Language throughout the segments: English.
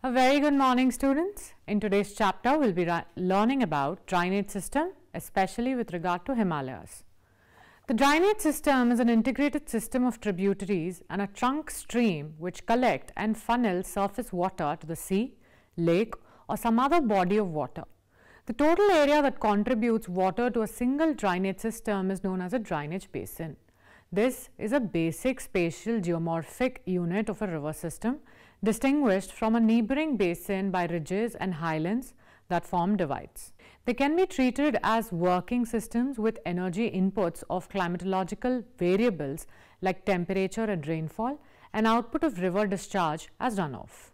A very good morning, students. In today's chapter, we'll be learning about drainage system, especially with regard to Himalayas. The drainage system is an integrated system of tributaries and a trunk stream which collect and funnel surface water to the sea, lake or some other body of water. The total area that contributes water to a single drainage system is known as a drainage basin. This is a basic spatial geomorphic unit of a river system, distinguished from a neighboring basin by ridges and highlands that form divides. They can be treated as working systems with energy inputs of climatological variables like temperature and rainfall and output of river discharge as runoff.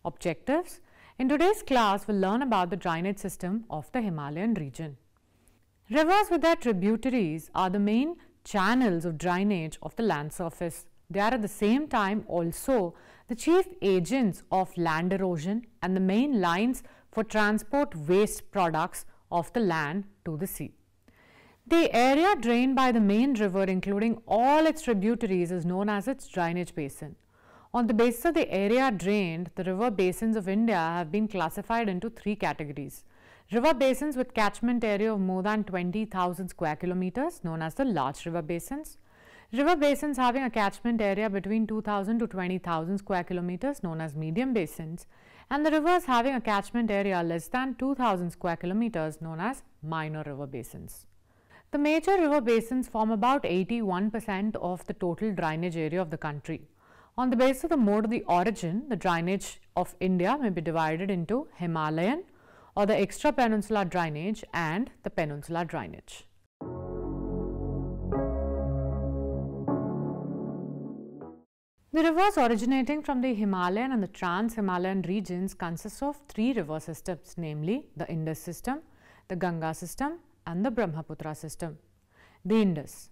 Objectives. In today's class, we'll learn about the drainage system of the Himalayan region. Rivers with their tributaries are the main channels of drainage of the land surface. They are at the same time also the chief agents of land erosion and the main lines for transport waste products of the land to the sea. The area drained by the main river, including all its tributaries, is known as its drainage basin. On the basis of the area drained, the river basins of India have been classified into three categories. River basins with catchment area of more than 20,000 square kilometers, known as the large river basins. River basins having a catchment area between 2,000 to 20,000 square kilometers, known as medium basins. And the rivers having a catchment area less than 2,000 square kilometers, known as minor river basins. The major river basins form about 81% of the total drainage area of the country. On the basis of the mode of the origin, the drainage of India may be divided into Himalayan or the extra-peninsular drainage and the peninsular drainage. The rivers originating from the Himalayan and the trans-Himalayan regions consist of three river systems, namely the Indus system, the Ganga system and the Brahmaputra system. The Indus.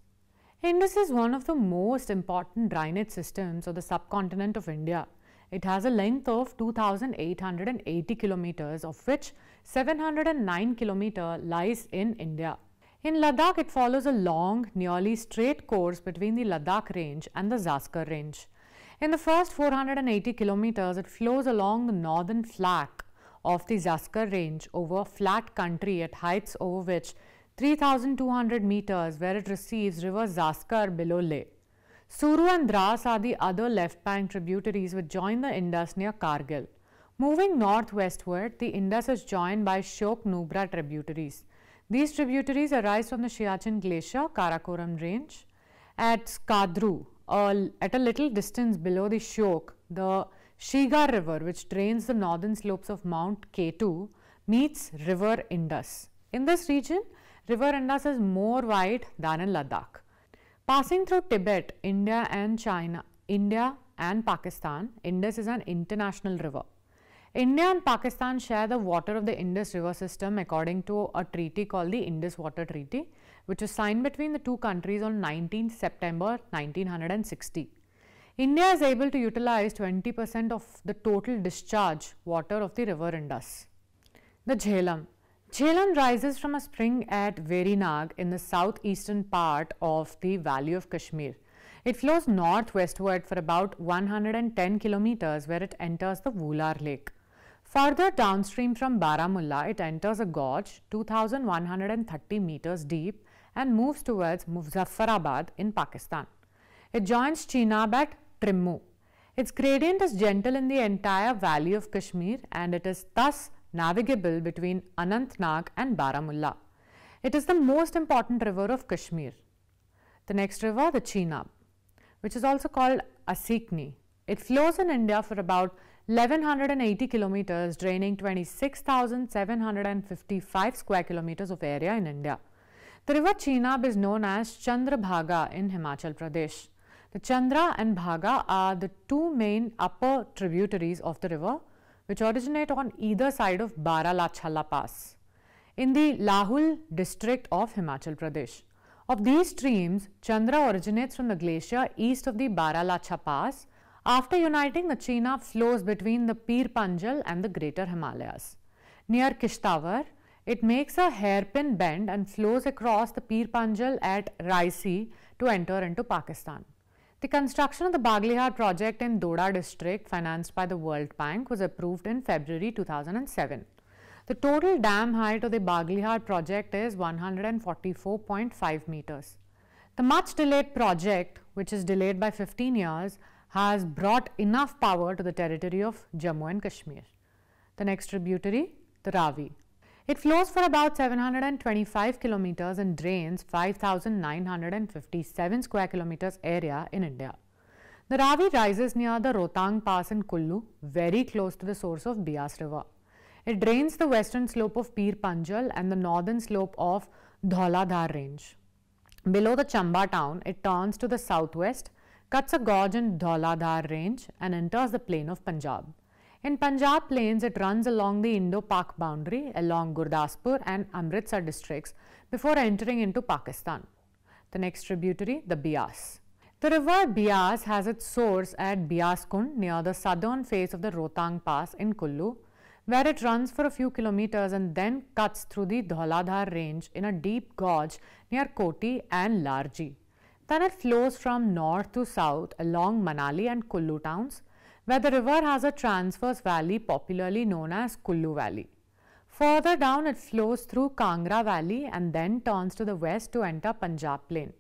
Indus is one of the most important drainage systems of the subcontinent of India. It has a length of 2,880 kilometers, of which 709 kilometers lies in India. In Ladakh, it follows a long, nearly straight course between the Ladakh range and the Zaskar range. In the first 480 kilometers, it flows along the northern flank of the Zaskar range over flat country at heights over which 3,200 meters, where it receives river Zaskar below Leh. Suru and Dras are the other left bank tributaries which join the Indus near Kargil. Moving northwestward, the Indus is joined by Shyok Nubra tributaries. These tributaries arise from the Siachen Glacier, Karakoram range. At Skadru, at a little distance below the Shyok, the Shigar river, which drains the northern slopes of Mount K2, meets river Indus. In this region, river Indus is more wide than in Ladakh. Passing through Tibet, India and Pakistan, Indus is an international river. India and Pakistan share the water of the Indus river system according to a treaty called the Indus Water Treaty, which was signed between the two countries on 19 September 1960. India is able to utilize 20% of the total discharge water of the river Indus. The Jhelum. Jhelum rises from a spring at Verinag in the southeastern part of the Valley of Kashmir. It flows northwestward for about 110 kilometers, where it enters the Vular Lake. Further downstream from Baramulla, it enters a gorge 2,130 meters deep and moves towards Muzaffarabad in Pakistan. It joins Chenab at Trimmu. Its gradient is gentle in the entire Valley of Kashmir, and it is thus navigable between Anantnag and Baramulla. It is the most important river of Kashmir. The next river, the Chenab, which is also called Asikni. It flows in India for about 1,180 kilometers, draining 26,755 square kilometers of area in India. The river Chenab is known as Chandrabhaga in Himachal Pradesh. The Chandra and Bhaga are the two main upper tributaries of the river, which originate on either side of Baralachala Pass in the Lahul district of Himachal Pradesh. Of these streams, Chandra originates from the glacier east of the Baralacha Pass. After uniting, the Chenab flows between the Pir Panjal and the Greater Himalayas. Near Kishtawar, it makes a hairpin bend and flows across the Pir Panjal at Raisi to enter into Pakistan. The construction of the Baglihar project in Doda district, financed by the World Bank, was approved in February 2007. The total dam height of the Baglihar project is 144.5 meters. The much delayed project, which is delayed by 15 years, has brought enough power to the territory of Jammu and Kashmir. The next tributary, the Ravi. It flows for about 725 kilometers and drains 5,957 square kilometers area in India. The Ravi rises near the Rohtang Pass in Kullu, very close to the source of Beas River. It drains the western slope of Pir Panjal and the northern slope of Dhauladhar range. Below the Chamba town, it turns to the southwest, cuts a gorge in Dhauladhar range and enters the plain of Punjab. In Punjab plains, it runs along the Indo-Pak boundary along Gurdaspur and Amritsar districts before entering into Pakistan. The next tributary, the Beas. The river Beas has its source at Beas Kund near the southern face of the Rohtang Pass in Kullu, where it runs for a few kilometers and then cuts through the Dhauladhar range in a deep gorge near Koti and Larji. Then it flows from north to south along Manali and Kullu towns, where the river has a transverse valley popularly known as Kullu Valley. Further down, it flows through Kangra Valley and then turns to the west to enter Punjab Plain.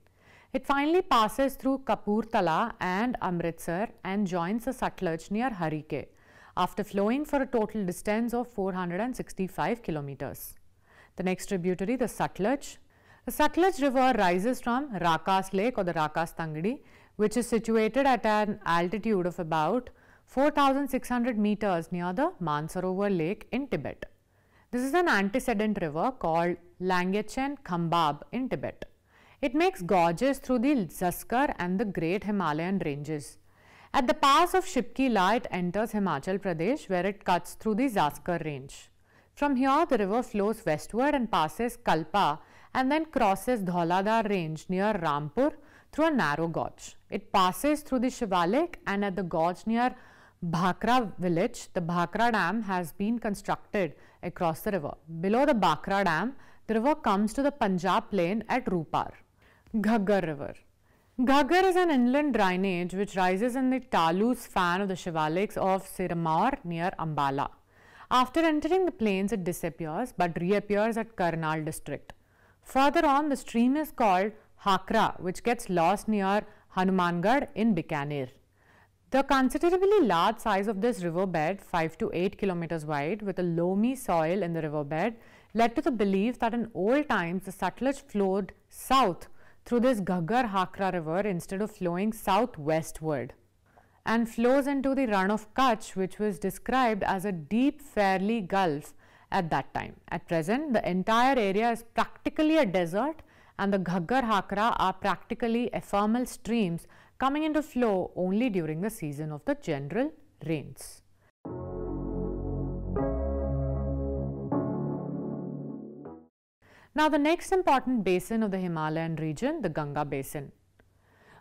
It finally passes through Kapurthala and Amritsar and joins the Sutlej near Harike, after flowing for a total distance of 465 kilometers. The next tributary, the Sutlej. The Sutlej River rises from Rakas Lake or the Rakas Tangdi, which is situated at an altitude of about 4,600 meters near the Mansarovar Lake in Tibet. This is an antecedent river called Langchen Khambab in Tibet. It makes gorges through the Zaskar and the Great Himalayan ranges. At the pass of Shipkila, it enters Himachal Pradesh, where it cuts through the Zaskar range. From here, the river flows westward and passes Kalpa and then crosses Dhauladhar range near Rampur through a narrow gorge. It passes through the Shivalik, and at the gorge near Bhakra village, the Bhakra Dam has been constructed across the river. Below the Bhakra Dam, the river comes to the Punjab plain at Rupar. Ghaggar River. Ghaggar is an inland drainage which rises in the talus fan of the Shivaliks of Sirmaur near Ambala. After entering the plains, it disappears but reappears at Karnal district. Further on, the stream is called Hakra, which gets lost near Hanumangarh in Bikaner. The considerably large size of this riverbed, 5 to 8 kilometers wide, with a loamy soil in the riverbed, led to the belief that in old times the Sutlej flowed south through this Ghaggar Hakra river instead of flowing southwestward, and flows into the Run of Kutch, which was described as a deep Fairleigh Gulf at that time. At present, the entire area is practically a desert, and the Ghaggar Hakra are practically ephemeral streams coming into flow only during the season of the general rains. Now, the next important basin of the Himalayan region, the Ganga Basin.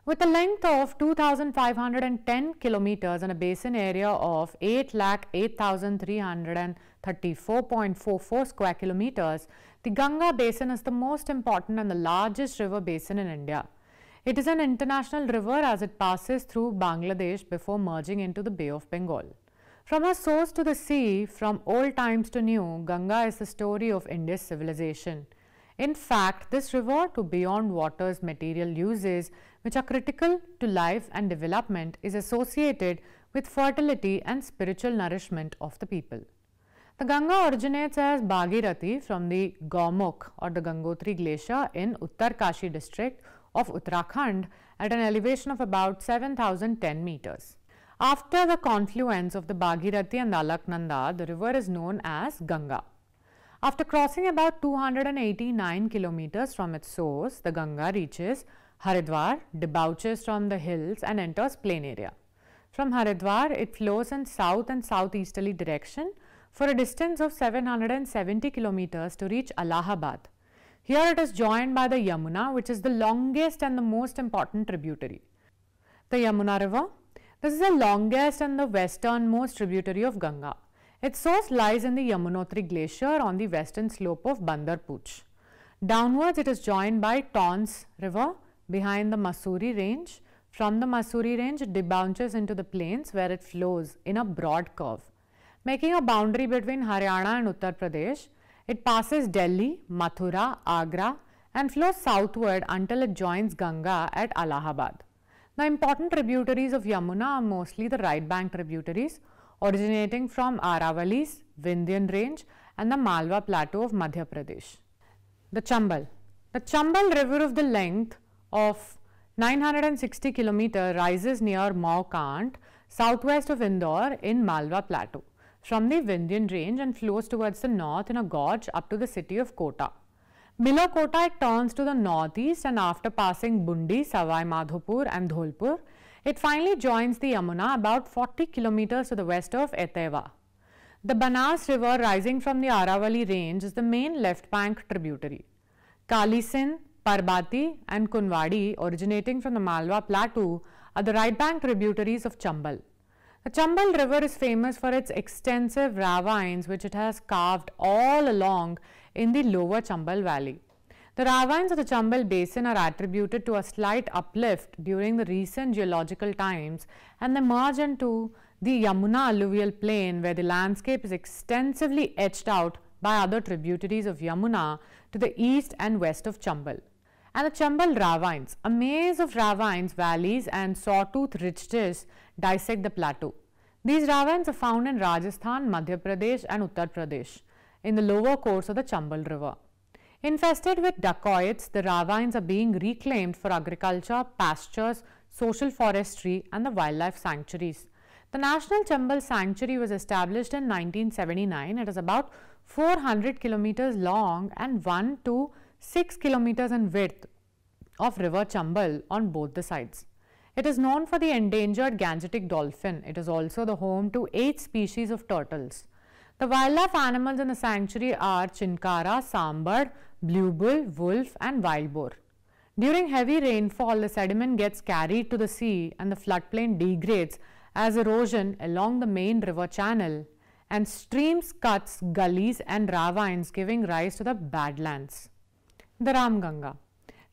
With a length of 2,510 kilometers and a basin area of 8,08,334.44 square kilometers, the Ganga Basin is the most important and the largest river basin in India. It is an international river as it passes through Bangladesh before merging into the Bay of Bengal. From her source to the sea, from old times to new, Ganga is the story of India's civilization. In fact, this river, to beyond water's material uses, which are critical to life and development, is associated with fertility and spiritual nourishment of the people. The Ganga originates as Bhagirathi from the Gaumukh or the Gangotri glacier in Uttarkashi district of Uttarakhand at an elevation of about 7,010 meters. After the confluence of the Bhagirathi and the Alaknanda, the river is known as Ganga. After crossing about 289 kilometers from its source, the Ganga reaches Haridwar, debouches from the hills and enters plain area. From Haridwar, it flows in south and southeasterly direction for a distance of 770 kilometers to reach Allahabad. Here it is joined by the Yamuna, which is the longest and the most important tributary. The Yamuna River. This is the longest and the westernmost tributary of Ganga. Its source lies in the Yamunotri glacier on the western slope of Bandar Pooch. Downwards, it is joined by Tons River, behind the Mussoorie range. From the Mussoorie range, it debouches into the plains where it flows in a broad curve, making a boundary between Haryana and Uttar Pradesh. It passes Delhi, Mathura, Agra and flows southward until it joins Ganga at Allahabad. The important tributaries of Yamuna are mostly the right bank tributaries originating from Aravali's Vindhyan range and the Malwa plateau of Madhya Pradesh. The Chambal. The Chambal river of the length of 960 km rises near Maukant, southwest of Indore in Malwa plateau from the Vindhyan range and flows towards the north in a gorge up to the city of Kota. Below Kota, it turns to the northeast and after passing Bundi, Savai Madhopur and Dholpur, it finally joins the Yamuna about 40 km to the west of Etawah. The Banas river rising from the Aravali range is the main left bank tributary. Kali Sindh, Parbati and Kunwadi originating from the Malwa plateau are the right bank tributaries of Chambal. The Chambal river is famous for its extensive ravines which it has carved all along in the lower Chambal valley. The ravines of the Chambal basin are attributed to a slight uplift during the recent geological times and they merge into the Yamuna alluvial plain where the landscape is extensively etched out by other tributaries of Yamuna to the east and west of Chambal. And the Chambal ravines, a maze of ravines, valleys and sawtooth ridges dissect the plateau. These ravines are found in Rajasthan, Madhya Pradesh and Uttar Pradesh in the lower course of the Chambal river. Infested with dacoits, the ravines are being reclaimed for agriculture, pastures, social forestry and the wildlife sanctuaries. The National Chambal Sanctuary was established in 1979. It is about 400 kilometers long and 1 to 6 kilometers in width of river Chambal on both the sides. It is known for the endangered Gangetic dolphin. It is also the home to 8 species of turtles. The wildlife animals in the sanctuary are chinkara, sambar, blue bull, wolf and wild boar. During heavy rainfall, the sediment gets carried to the sea and the floodplain degrades as erosion along the main river channel and streams cuts gullies and ravines giving rise to the badlands. The Ramganga.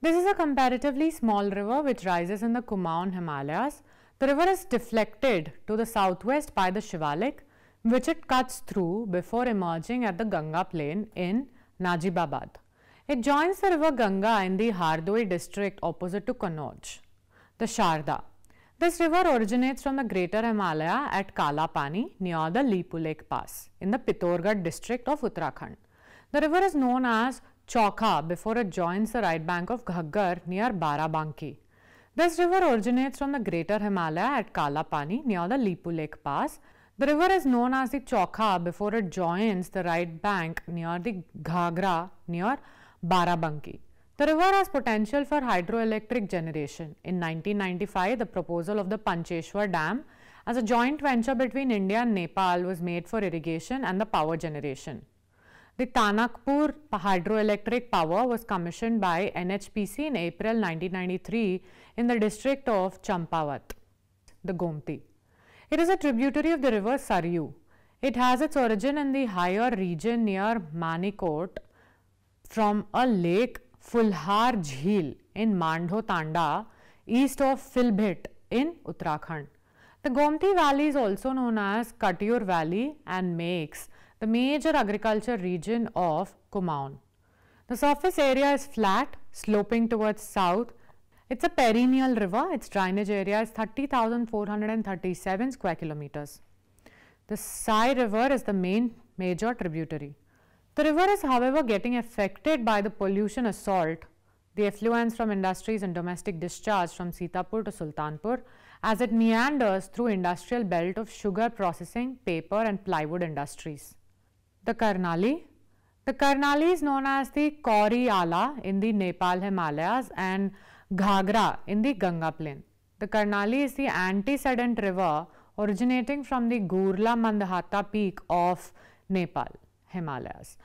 This is a comparatively small river which rises in the Kumaon Himalayas. The river is deflected to the southwest by the Shivalik which it cuts through before emerging at the Ganga plain in Najibabad. It joins the river Ganga in the Hardoi district opposite to Kannauj. The Sharda. This river originates from the Greater Himalaya at Kala Pani near the Lipu Lake Pass in the Pithoragarh district of Uttarakhand. The river is known as Chokha before it joins the right bank of Ghaggar near Barabanki. This river originates from the Greater Himalaya at Kala Pani near the Lipu Lake Pass. The river is known as the Chokha before it joins the right bank near the Ghagra near Barabanki. The river has potential for hydroelectric generation. In 1995, the proposal of the Pancheshwar Dam as a joint venture between India and Nepal was made for irrigation and the power generation. The Tanakpur hydroelectric power was commissioned by NHPC in April 1993 in the district of Champawat. The Gomti. It is a tributary of the river Saryu. It has its origin in the higher region near Manikot from a lake Fulhar Jheel in Mandho Tanda east of Philbhit in Uttarakhand. The Gomti Valley is also known as Katiyur Valley and makes the major agriculture region of Kumaon. The surface area is flat, sloping towards south. It's a perennial river. Its drainage area is 30,437 square kilometers. The Sai River is the main major tributary. The river is, however, getting affected by the pollution assault, the effluents from industries and domestic discharge from Sitapur to Sultanpur as it meanders through industrial belt of sugar processing, paper and plywood industries. The Karnali. The Karnali is known as the Kauri Ala in the Nepal Himalayas and Ghagra in the Ganga plain. The Karnali is the antecedent river originating from the Gurla Mandhata peak of Nepal Himalayas.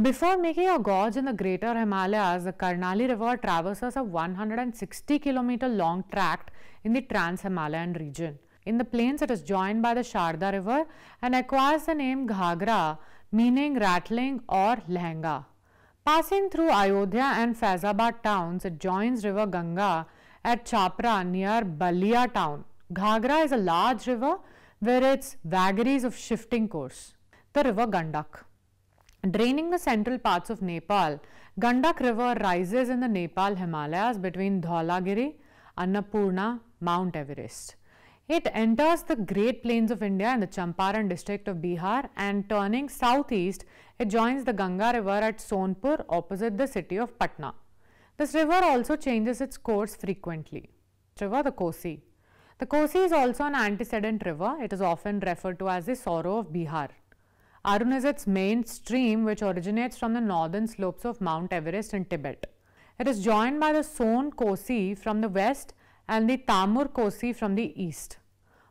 Before making a gorge in the Greater Himalayas, the Karnali River traverses a 160 km long tract in the Trans-Himalayan region. In the plains, it is joined by the Sharda River and acquires the name Ghagra, meaning rattling or lehenga. Passing through Ayodhya and Faizabad towns, it joins river Ganga at Chapra near Balia town. Ghagra is a large river where its vagaries of shifting course. The river Gandak. Draining the central parts of Nepal, Gandak river rises in the Nepal Himalayas between Dhaulagiri, Annapurna, Mount Everest. It enters the Great Plains of India in the Champaran district of Bihar, and turning southeast, it joins the Ganga river at Sonpur opposite the city of Patna. This river also changes its course frequently. River the Kosi. The Kosi is also an antecedent river. It is often referred to as the Sorrow of Bihar. Arun is its main stream, which originates from the northern slopes of Mount Everest in Tibet. It is joined by the Son Kosi from the west and the Tamur Kosi from the east.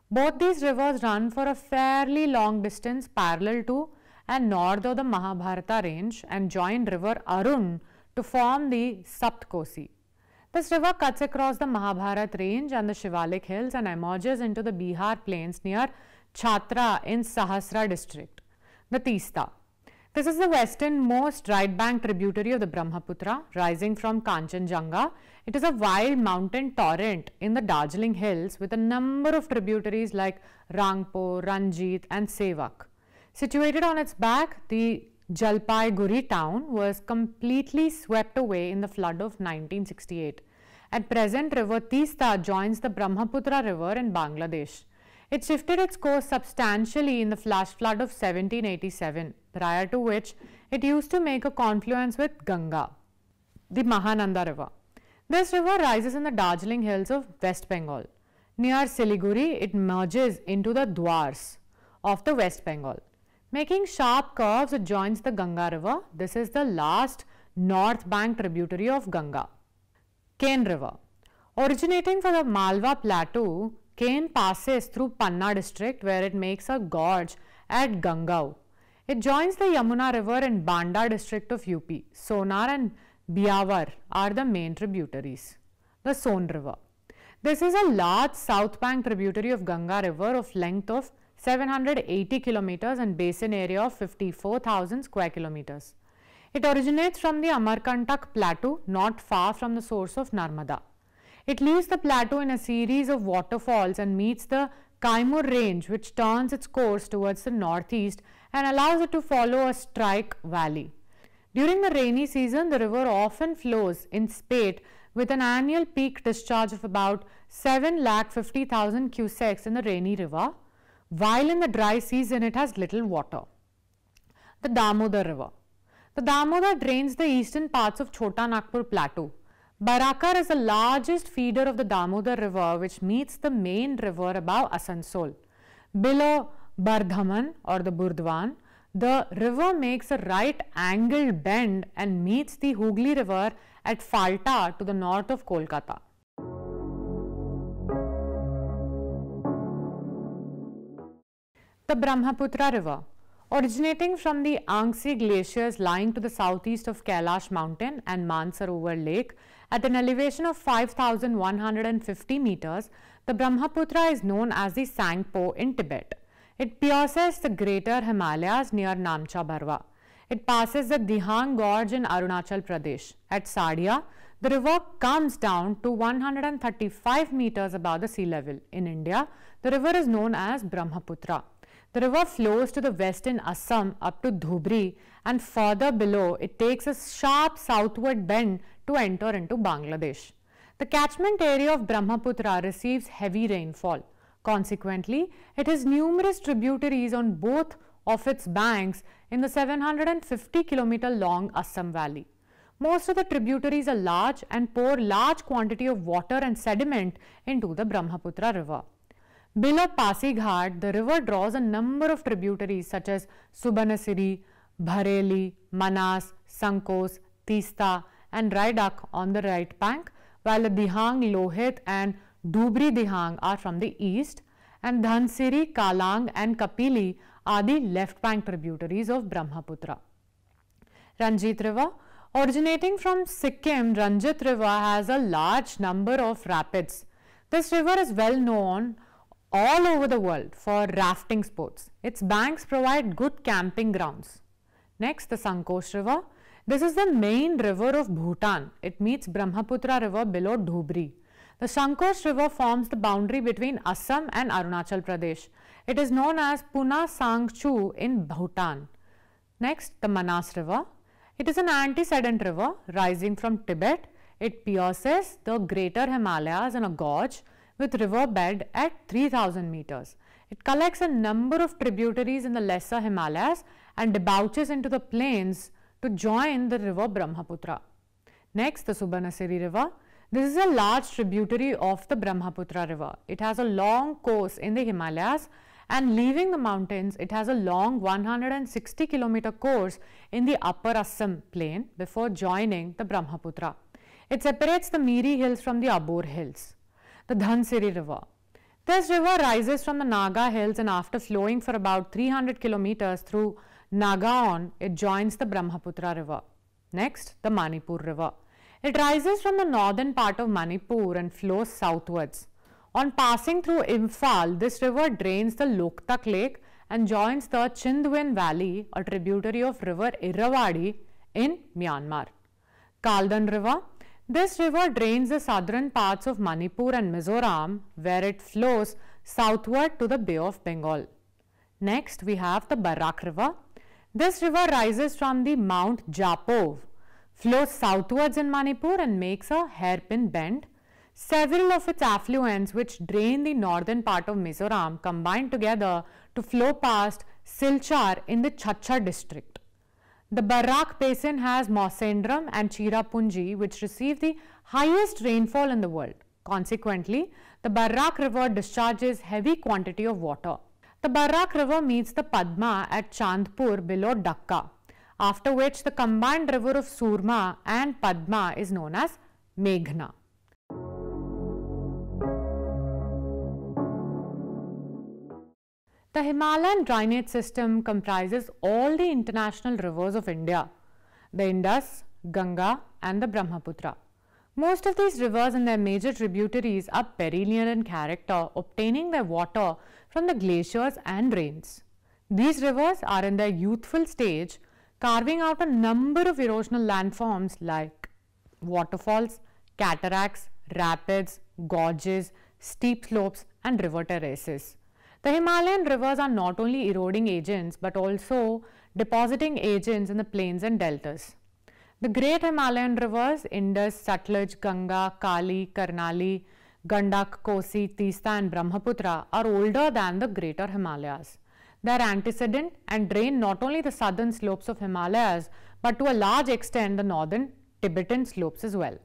Both these rivers run for a fairly long distance parallel to and north of the Mahabharata range and join river Arun to form the Sapt Kosi. This river cuts across the Mahabharat range and the Shivalik hills and emerges into the Bihar plains near Chhatra in Sahasra district. The Teesta. This is the westernmost right bank tributary of the Brahmaputra, rising from Kanchenjunga. It is a wild mountain torrent in the Darjeeling hills with a number of tributaries like Rangpo, Ranjit and Sevak. Situated on its back, the Jalpaiguri town was completely swept away in the flood of 1968. At present, river Teesta joins the Brahmaputra river in Bangladesh. It shifted its course substantially in the flash flood of 1787, prior to which it used to make a confluence with Ganga, the Mahananda river. This river rises in the Darjeeling hills of West Bengal. Near Siliguri, it merges into the Dwars of the West Bengal. Making sharp curves, it joins the Ganga river. This is the last north bank tributary of Ganga. Ken river. Originating from the Malwa plateau, Ken passes through Panna district where it makes a gorge at Gangao. It joins the Yamuna river in Banda district of UP. Sonar and Biawar are the main tributaries. The Son river. This is a large south bank tributary of Ganga river of length of 780 kilometers and basin area of 54,000 square kilometers. It originates from the Amarkantak plateau not far from the source of Narmada. It leaves the plateau in a series of waterfalls and meets the Kaimur range, which turns its course towards the northeast and allows it to follow a strike valley. During the rainy season, the river often flows in spate with an annual peak discharge of about 7,50,000 cusecs in the rainy river, while in the dry season it has little water. The Damodar river. The Damodar drains the eastern parts of Chota Nagpur plateau. Barakar is the largest feeder of the Damodar river, which meets the main river above Asansol. Below Bardhaman or the Burdwan, the river makes a right angled bend and meets the Hooghly river at Falta to the north of Kolkata. The Brahmaputra river. Originating from the Angsi glaciers lying to the southeast of Kailash mountain and Mansarovar lake at an elevation of 5,150 meters, the Brahmaputra is known as the Sangpo in Tibet. It pierces the greater Himalayas near Namcha Barwa. It passes the Dihang gorge in Arunachal Pradesh. At Sadia, the river comes down to 135 meters above the sea level. In India, the river is known as Brahmaputra. The river flows to the west in Assam up to Dhubri, and further below it takes a sharp southward bend to enter into Bangladesh. The catchment area of Brahmaputra receives heavy rainfall. Consequently, it has numerous tributaries on both of its banks in the 750-kilometer long Assam Valley. Most of the tributaries are large and pour large quantity of water and sediment into the Brahmaputra river. Below Pasighat, the river draws a number of tributaries such as Subanasiri, Bhareli, Manas, Sankos, Teesta and Raidak on the right bank, while the Dihang, Lohit and Dhubri Dihang are from the east, and Dhansiri, Kalang and Kapili are the left bank tributaries of Brahmaputra. Ranjit river. Originating from Sikkim, Ranjit river has a large number of rapids. This river is well known all over the world for rafting sports. Its banks provide good camping grounds. Next, the Sankos river. This is the main river of Bhutan. It meets Brahmaputra river below Dhubri. The Sankosh River forms the boundary between Assam and Arunachal Pradesh. It is known as Puna Sangchu in Bhutan. Next, the Manas River. It is an antecedent river rising from Tibet. It pierces the greater Himalayas in a gorge with river bed at 3000 meters. It collects a number of tributaries in the lesser Himalayas and debouches into the plains to join the river Brahmaputra. Next, the Subanasiri River. This is a large tributary of the Brahmaputra River. It has a long course in the Himalayas, and leaving the mountains, it has a long 160 kilometer course in the upper Assam plain before joining the Brahmaputra. It separates the Miri Hills from the Abor Hills. The Dhansiri River. This river rises from the Naga Hills, and after flowing for about 300 kilometers through Nagaon, it joins the Brahmaputra River. Next, the Manipur River. It rises from the northern part of Manipur and flows southwards. On passing through Imphal, this river drains the Loktak Lake and joins the Chindwin Valley, a tributary of river Irrawaddy in Myanmar. Kaldan River. This river drains the southern parts of Manipur and Mizoram, where it flows southward to the Bay of Bengal. Next, we have the Barak River. This river rises from the Mount Japov, flows southwards in Manipur and makes a hairpin bend. Several of its affluents, which drain the northern part of Mizoram, combine together to flow past Silchar in the Chachar district. The Barak basin has Mausendram and Chirapunji, which receive the highest rainfall in the world. Consequently, the Barak River discharges heavy quantity of water. The Barak River meets the Padma at Chandpur below Dhaka, after which the combined river of Surma and Padma is known as Meghna. The Himalayan drainage system comprises all the international rivers of India, the Indus, Ganga and the Brahmaputra. Most of these rivers and their major tributaries are perennial in character, obtaining their water from the glaciers and rains. These rivers are in their youthful stage, carving out a number of erosional landforms like waterfalls, cataracts, rapids, gorges, steep slopes and river terraces. The Himalayan rivers are not only eroding agents but also depositing agents in the plains and deltas. The great Himalayan rivers Indus, Satluj, Ganga, Kali, Karnali, Gandak, Kosi, Teesta and Brahmaputra are older than the greater Himalayas. They are antecedent and drain not only the southern slopes of Himalayas but to a large extent the northern Tibetan slopes as well.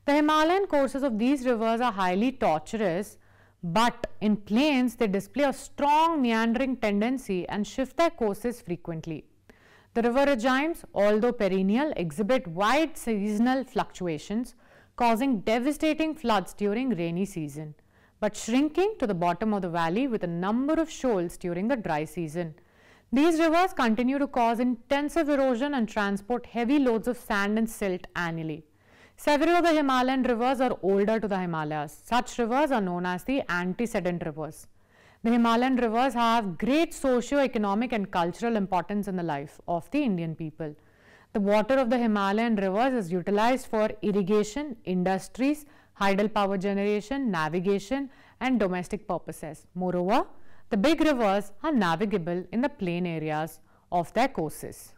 The Himalayan courses of these rivers are highly tortuous, but in plains they display a strong meandering tendency and shift their courses frequently. The river regimes, although perennial, exhibit wide seasonal fluctuations, causing devastating floods during rainy season, but shrinking to the bottom of the valley with a number of shoals during the dry season. These rivers continue to cause intensive erosion and transport heavy loads of sand and silt annually. Several of the Himalayan rivers are older to the Himalayas. Such rivers are known as the antecedent rivers. The Himalayan rivers have great socio-economic and cultural importance in the life of the Indian people. The water of the Himalayan rivers is utilized for irrigation, industries, hydel power generation, navigation and domestic purposes. Moreover, the big rivers are navigable in the plain areas of their courses.